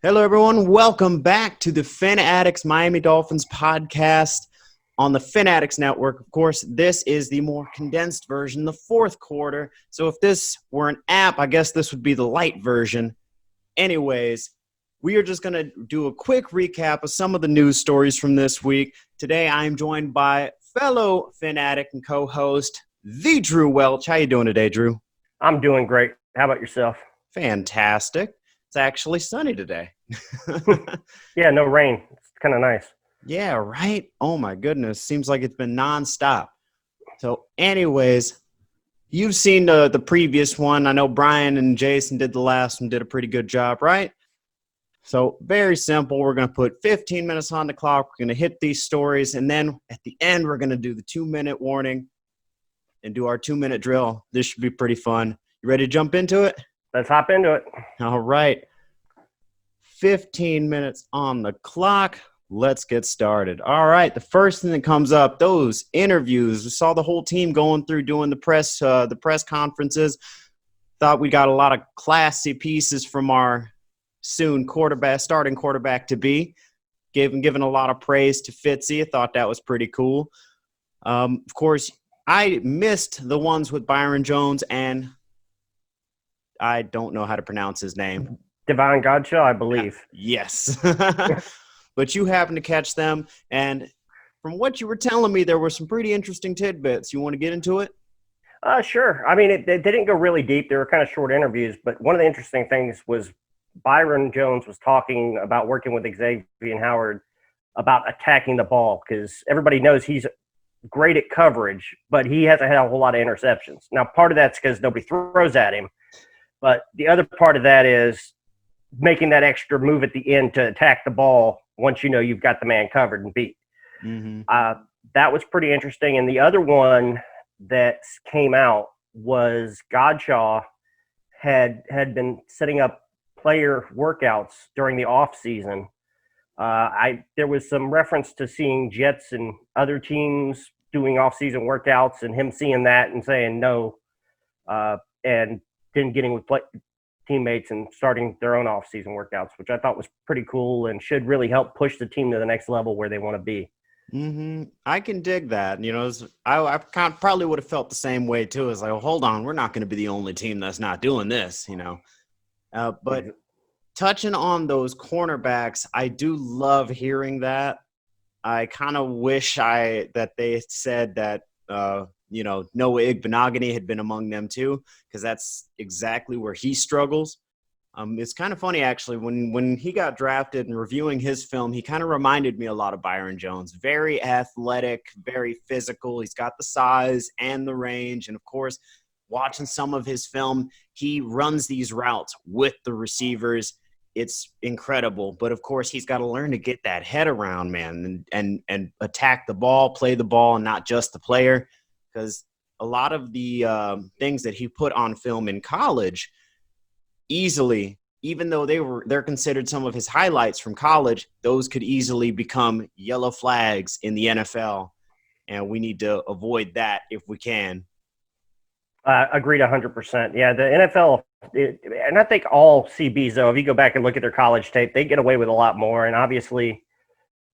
Hello, everyone. Welcome back to the Fin Addicts Miami Dolphins podcast on the Fin Addicts Network. Of course, this is the more condensed version, the fourth quarter. So if this were an app, I guess this would be the light version. Anyways, we are just going to do a quick recap of some of the news stories from this week. Today, I am joined by fellow Fin Addict and co-host, the Drew Welch. How you doing today, Drew? I'm doing great. How about yourself? Fantastic. It's actually sunny today. Yeah, no rain. It's kind of nice. Yeah, right? Oh, my goodness. Seems like it's been nonstop. So, anyways, you've seen the previous one. I know Brian and Jason did the last one, did a pretty good job, right? So, very simple. We're going to put 15 minutes on the clock. We're going to hit these stories, and then at the end, we're going to do the 2-minute warning and do our 2-minute drill. This should be pretty fun. You ready to jump into it? Let's hop into it. All right. 15 minutes on the clock. Let's get started. All right. The first thing that comes up, those interviews. We saw the whole team going through doing the press conferences. Thought we got a lot of classy pieces from our starting quarterback to be. Given a lot of praise to Fitzy. I thought that was pretty cool. Of course, I missed the ones with Byron Jones and I don't know how to pronounce his name. Divine Godshaw, I believe. Yes. But you happened to catch them. And from what you were telling me, there were some pretty interesting tidbits. You want to get into it? Sure. I mean, they didn't go really deep. They were kind of short interviews. But one of the interesting things was Byron Jones was talking about working with Xavier Howard about attacking the ball because everybody knows he's great at coverage, but he hasn't had a whole lot of interceptions. Now, part of that's because nobody throws at him. But the other part of that is making that extra move at the end to attack the ball once you know you've got the man covered and beat. Mm-hmm. That was pretty interesting. And the other one that came out was Godshaw had been setting up player workouts during the off season. There was some reference to seeing Jets and other teams doing off season workouts and him seeing that and saying no, and then getting with teammates and starting their own off-season workouts, which I thought was pretty cool and should really help push the team to the next level where they want to be. Mm-hmm. I can dig that. You know, I probably would have felt the same way too. It's like, well, hold on, we're not going to be the only team that's not doing this, you know. But touching on those cornerbacks, I do love hearing that. I kind of wish that they said that Noah Igbenogany had been among them too, because that's exactly where he struggles. It's kind of funny, actually, when he got drafted and reviewing his film, he kind of reminded me a lot of Byron Jones. Very athletic, very physical. He's got the size and the range. And, of course, watching some of his film, he runs these routes with the receivers. It's incredible. But, of course, he's got to learn to get that head around, man, and attack the ball, play the ball, and not just the player. Because a lot of the things that he put on film in college easily, even though they're considered some of his highlights from college, those could easily become yellow flags in the NFL. And we need to avoid that if we can. Agreed 100%. Yeah, the NFL, and I think all CBs, though, if you go back and look at their college tape, they get away with a lot more. And obviously,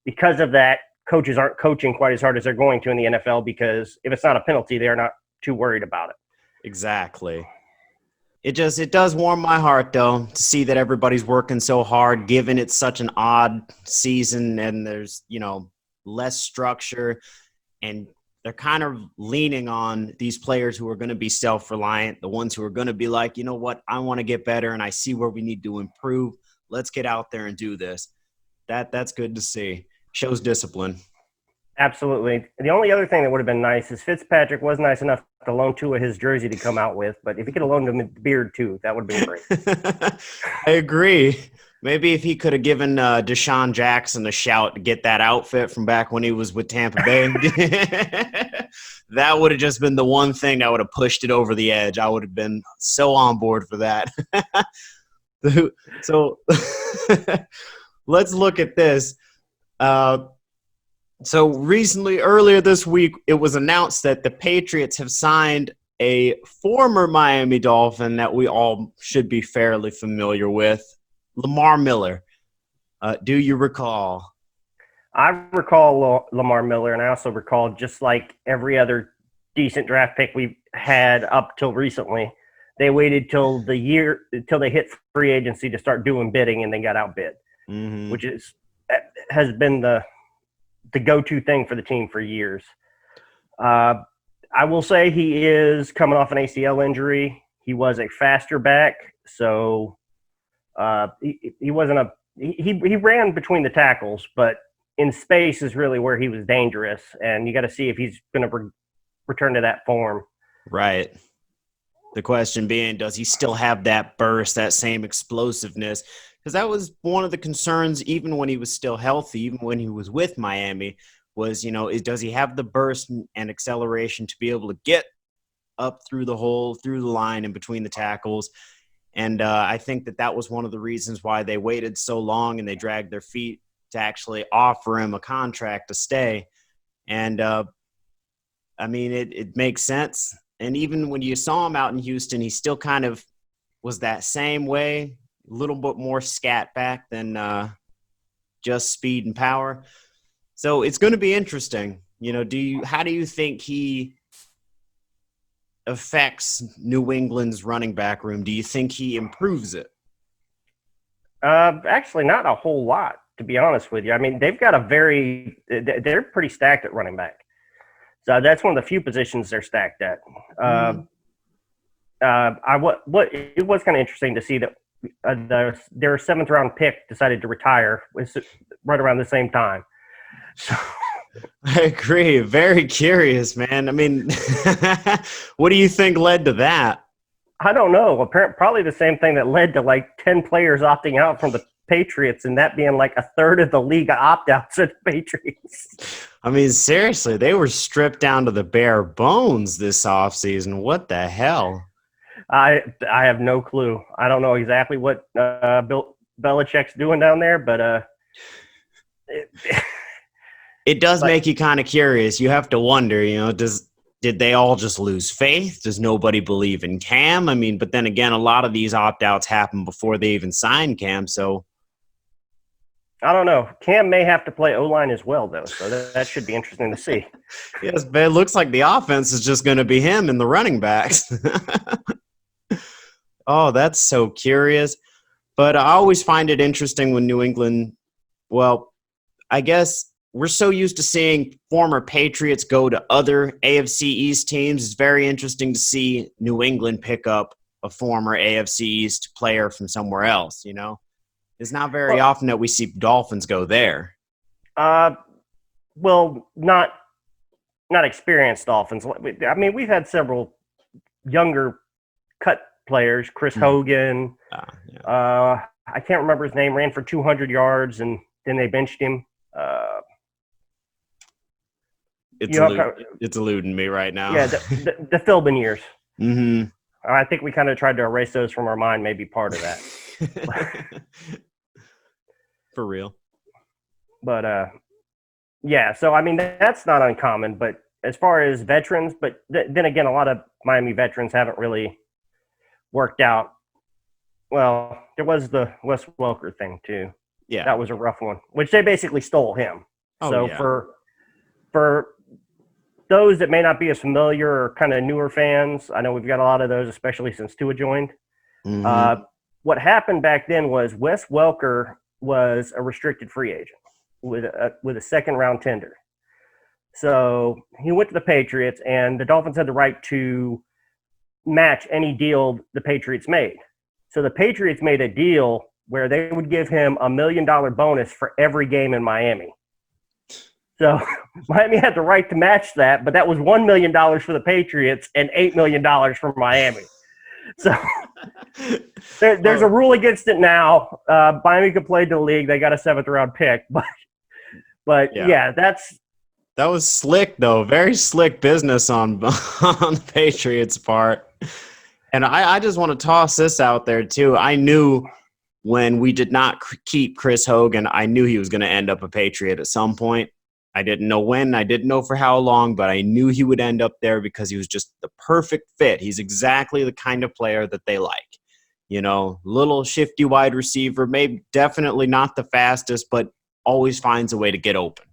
because of that, coaches aren't coaching quite as hard as they're going to in the NFL because if it's not a penalty, they're not too worried about it. Exactly. It does warm my heart, though, to see that everybody's working so hard, given it's such an odd season and there's, less structure. And they're kind of leaning on these players who are going to be self-reliant, the ones who are going to be like, you know what, I want to get better and I see where we need to improve. Let's get out there and do this. That's good to see. Shows discipline. Absolutely. The only other thing that would have been nice is Fitzpatrick was nice enough to loan Tua his jersey to come out with, but if he could have loaned him the beard too, that would have been great. I agree. Maybe if he could have given Deshaun Jackson a shout to get that outfit from back when he was with Tampa Bay, that would have just been the one thing that would have pushed it over the edge. I would have been so on board for that. So let's look at this. So recently, earlier this week, it was announced that the Patriots have signed a former Miami Dolphin that we all should be fairly familiar with, Lamar Miller. Do you recall? I recall Lamar Miller, and I also recall, just like every other decent draft pick we've had up till recently, they waited till they hit free agency to start doing bidding, and then got outbid, which has been the go-to thing for the team for years. I will say he is coming off an ACL injury. He was a faster back, so he wasn't he ran between the tackles, but in space is really where he was dangerous, and you got to see if he's going to return to that form. Right. The question being, does he still have that burst, that same explosiveness? Because that was one of the concerns, even when he was still healthy, even when he was with Miami, was, does he have the burst and acceleration to be able to get up through the hole, through the line, and between the tackles? And I think that was one of the reasons why they waited so long and they dragged their feet to actually offer him a contract to stay. And, it makes sense. And even when you saw him out in Houston, he still kind of was that same way, a little bit more scat back than just speed and power. So it's going to be interesting. How do you think he affects New England's running back room? Do you think he improves it? Actually, not a whole lot, to be honest with you. I mean, they've got they're pretty stacked at running back. So that's one of the few positions they're stacked at. It was kind of interesting to see that their 7th round pick decided to retire right around the same time. So, I agree. Very curious, man. I mean, what do you think led to that? I don't know. Probably the same thing that led to like 10 players opting out from the Patriots, and that being like a third of the league opt-outs at the Patriots. I mean, seriously, they were stripped down to the bare bones this offseason. What the hell? I have no clue. I don't know exactly what Bill Belichick's doing down there, but it does make you kind of curious. You have to wonder, did they all just lose faith? Does nobody believe in Cam? I mean, but then again, a lot of these opt-outs happen before they even sign Cam, so I don't know. Cam may have to play O-line as well, though, so that should be interesting to see. Yes, but it looks like the offense is just going to be him and the running backs. Oh, that's so curious. But I always find it interesting when New England, well, I guess we're so used to seeing former Patriots go to other AFC East teams. It's very interesting to see New England pick up a former AFC East player from somewhere else, It's not very often that we see Dolphins go there. Well, not experienced Dolphins. I mean, we've had several younger cut players. Chris Hogan. I can't remember his name. Ran for 200 yards, and then they benched him. It's eluding me right now. Yeah, the Philbin years. Mm-hmm. I think we kind of tried to erase those from our mind. Maybe part of that. For real. But yeah. So I mean, that's not uncommon. But as far as veterans, but then again, a lot of Miami veterans haven't really worked out. Well, there was the Wes Welker thing too. Yeah, that was a rough one, which they basically stole him. Oh, so yeah. for those that may not be as familiar or kind of newer fans, I know we've got a lot of those, especially since Tua joined. Mm-hmm. What happened back then was Wes Welker was a restricted free agent with a second-round tender. So he went to the Patriots, and the Dolphins had the right to match any deal the Patriots made. So the Patriots made a deal where they would give him $1 million bonus for every game in Miami. So Miami had the right to match that, but that was $1 million for the Patriots and $8 million for Miami. So there's a rule against it now. Miami could play the league. They got a 7th round pick, but yeah, that was slick though. Very slick business on the Patriots' part. And I just want to toss this out there too. I knew when we did not keep Chris Hogan, I knew he was going to end up a Patriot at some point. I didn't know when, I didn't know for how long, but I knew he would end up there because he was just the perfect fit. He's exactly the kind of player that they like. Little shifty wide receiver, maybe definitely not the fastest, but always finds a way to get open.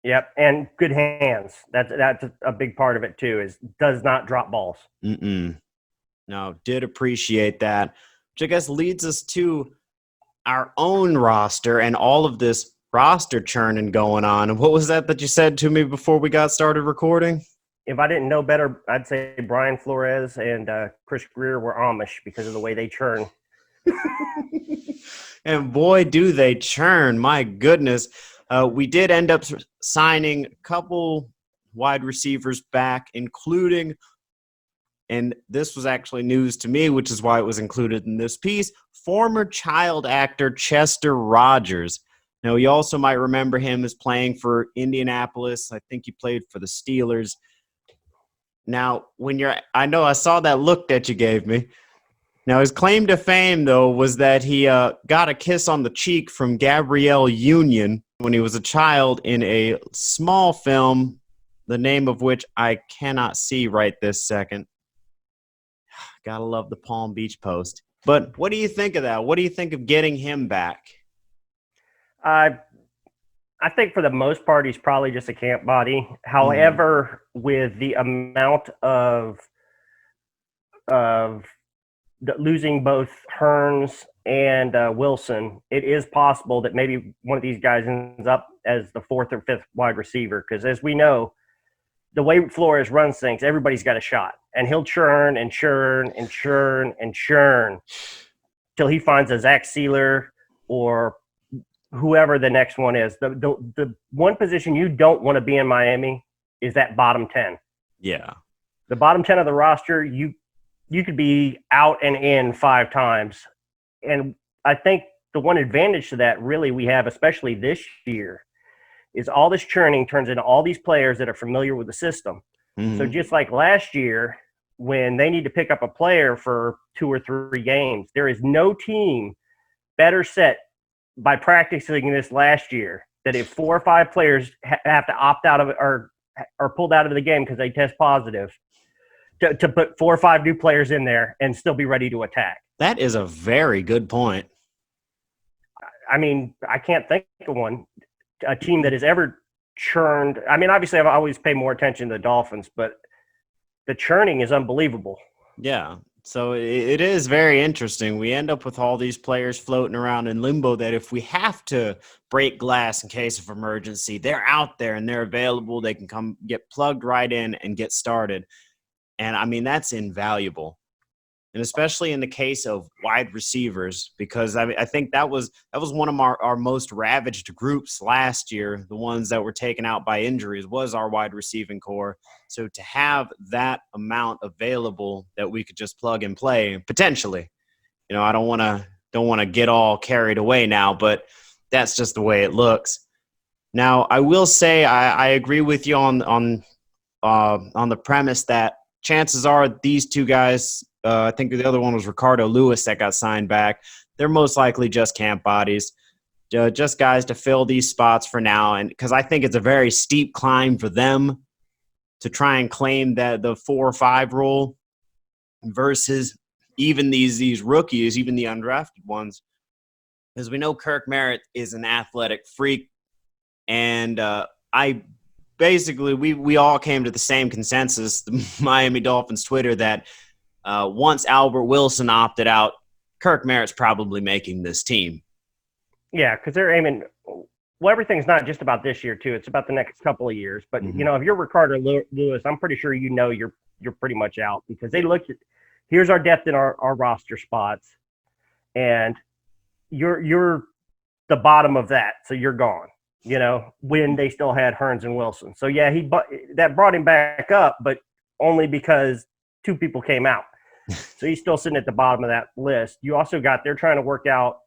Yep, and good hands. That's a big part of it too. Is does not drop balls. No, did appreciate that, which I guess leads us to our own roster and all of this roster churning going on. And what was that you said to me before we got started recording? If I didn't know better, I'd say Brian Flores and Chris Greer were Amish because of the way they churn. And boy, do they churn. My goodness. We did end up signing a couple wide receivers back, including, and this was actually news to me, which is why it was included in this piece, former child actor Chester Rogers. Now, you also might remember him as playing for Indianapolis. I think he played for the Steelers. Now, I know I saw that look that you gave me. Now, his claim to fame, though, was that he got a kiss on the cheek from Gabrielle Union when he was a child in a small film, the name of which I cannot see right this second. Gotta love the Palm Beach Post. But what do you think of that? What do you think of getting him back? I think for the most part, he's probably just a camp body. However, with the amount of losing both Hearns and Wilson, it is possible that maybe one of these guys ends up as the fourth or fifth wide receiver. Because as we know, the way Flores runs things, everybody's got a shot. And he'll churn and churn and churn and churn till he finds a Zach Sealer or whoever the next one is. The one position you don't want to be in Miami is that bottom 10. Yeah. The bottom 10 of the roster, you could be out and in 5 times. And I think the one advantage to that really we have, especially this year, is all this churning turns into all these players that are familiar with the system. So just like last year, when they need to pick up a player for 2 or 3 games, there is no team better set by practicing this last year that if 4 or 5 players have to opt out of it or are pulled out of the game because they test positive, to put 4 or 5 new players in there and still be ready to attack. That is a very good point. I mean, I can't think of a team that has ever churned. I mean, obviously, I've always paid more attention to the Dolphins, but the churning is unbelievable. Yeah. So it is very interesting. We end up with all these players floating around in limbo that if we have to break glass in case of emergency, they're out there and they're available. They can come get plugged right in and get started. And, I mean, that's invaluable. And especially in the case of wide receivers, because I think that was one of our most ravaged groups last year. The ones that were taken out by injuries was our wide receiving core. So to have that amount available that we could just plug and play potentially, I don't want to get all carried away now, but that's just the way it looks. Now, I will say I agree with you on the premise that chances are these 2 guys. I think the other one was Ricardo Lewis that got signed back. They're most likely just camp bodies, just guys to fill these spots for now. And because I think it's a very steep climb for them to try and claim that the 4 or 5 role versus even these rookies, even the undrafted ones. As we know, Kirk Merritt is an athletic freak. And we all came to the same consensus, the Miami Dolphins Twitter, that once Albert Wilson opted out, Kirk Merritt's probably making this team. Yeah, because they're aiming – well, everything's not just about this year, too. It's about the next couple of years. But, if you're Ricardo Lewis, I'm pretty sure you're pretty much out because they looked at – here's our depth in our roster spots, and you're the bottom of that, so you're gone, when they still had Hearns and Wilson. So, yeah, that brought him back up, but only because 2 people came out. So he's still sitting at the bottom of that list. You also they're trying to work out,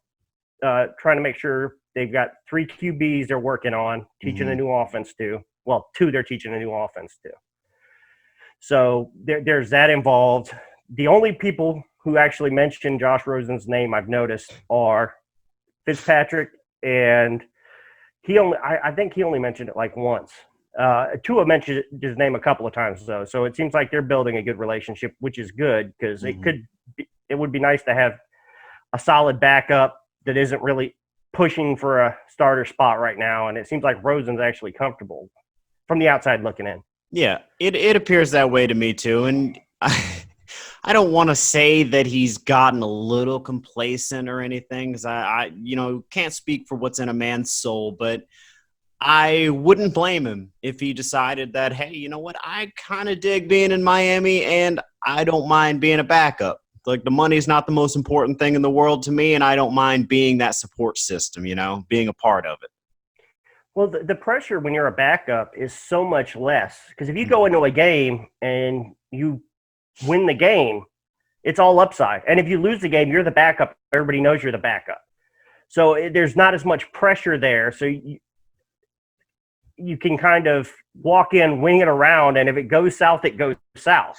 trying to make sure they've got 3 QBs they're working on, teaching a new offense to. Well, 2 they're teaching a new offense to. So there's that involved. The only people who actually mentioned Josh Rosen's name I've noticed are Fitzpatrick, and I think he only mentioned it like once. Tua mentioned his name a couple of times, though. So it seems like they're building a good relationship, which is good because it could it would be nice to have a solid backup that isn't really pushing for a starter spot right now. And it seems like Rosen's actually comfortable from the outside looking in. Yeah, it appears that way to me too. And I don't want to say that he's gotten a little complacent or anything, because I can't speak for what's in a man's soul, but I wouldn't blame him if he decided that, hey, you know what, I kind of dig being in Miami and I don't mind being a backup. Like, the money's not the most important thing in the world to me, and I don't mind being that support system, being a part of it. Well, the pressure when you're a backup is so much less, because if you go into a game and you win the game, it's all upside. And if you lose the game, you're the backup. Everybody knows you're the backup. So there's not as much pressure there. So you can kind of walk in, wing it around, and if it goes south, it goes south.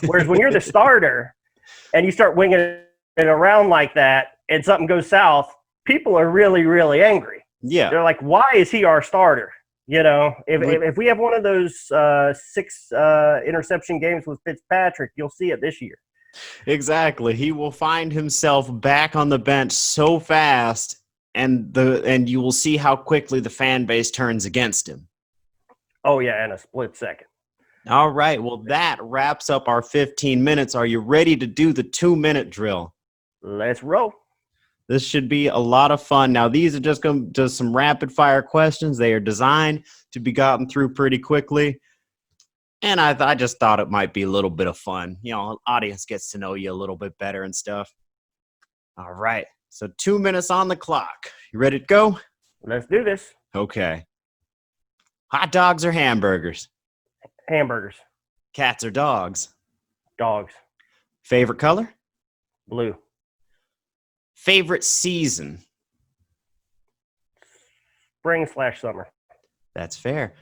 Whereas when you're the starter and you start winging it around like that and something goes south, people are really, really angry. Yeah. They're like, why is he our starter? If we have one of those 6 interception games with Fitzpatrick, you'll see it this year. Exactly. He will find himself back on the bench so fast, and you will see how quickly the fan base turns against him. Oh, yeah, in a split second. All right. Well, that wraps up our 15 minutes. Are you ready to do the 2-minute drill? Let's roll. This should be a lot of fun. Now, these are just some rapid-fire questions. They are designed to be gotten through pretty quickly. And I just thought it might be a little bit of fun. Audience gets to know you a little bit better and stuff. All right. So 2 minutes on the clock. You ready to go? Let's do this. Okay. Hot dogs or hamburgers? Hamburgers. Cats or dogs? Dogs. Favorite color? Blue. Favorite season? Spring/summer. That's fair.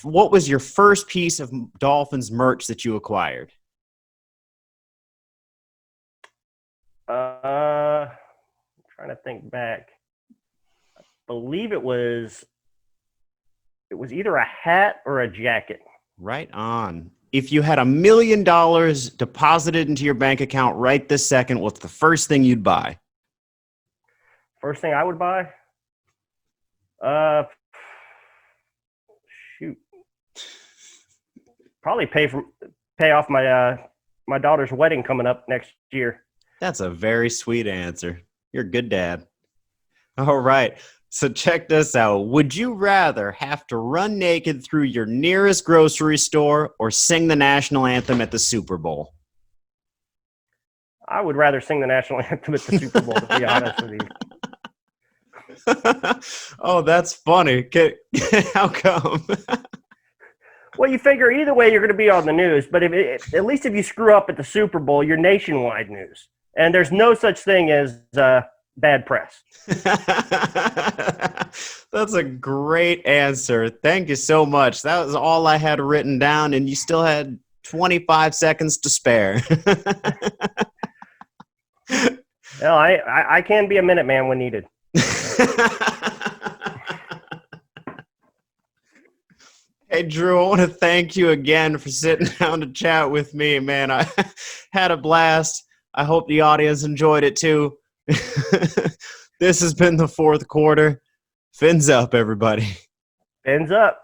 What was your first piece of Dolphins merch that you acquired? I'm trying to think back. I believe it was either a hat or a jacket. Right on. If you had $1 million deposited into your bank account right this second, what's the first thing you'd buy? First thing I would buy? Shoot. Probably pay off my daughter's wedding coming up next year. That's a very sweet answer. You're a good dad. All right. So check this out. Would you rather have to run naked through your nearest grocery store or sing the national anthem at the Super Bowl? I would rather sing the national anthem at the Super Bowl, to be honest with you. Oh, that's funny. How come? Well, you figure either way you're going to be on the news, but at least if you screw up at the Super Bowl, you're nationwide news. And there's no such thing as bad press. That's a great answer. Thank you so much. That was all I had written down, and you still had 25 seconds to spare. Well, I can be a minute man when needed. Hey, Drew, I want to thank you again for sitting down to chat with me, man. I had a blast. I hope the audience enjoyed it too. This has been the fourth quarter. Fins up, everybody. Fins up.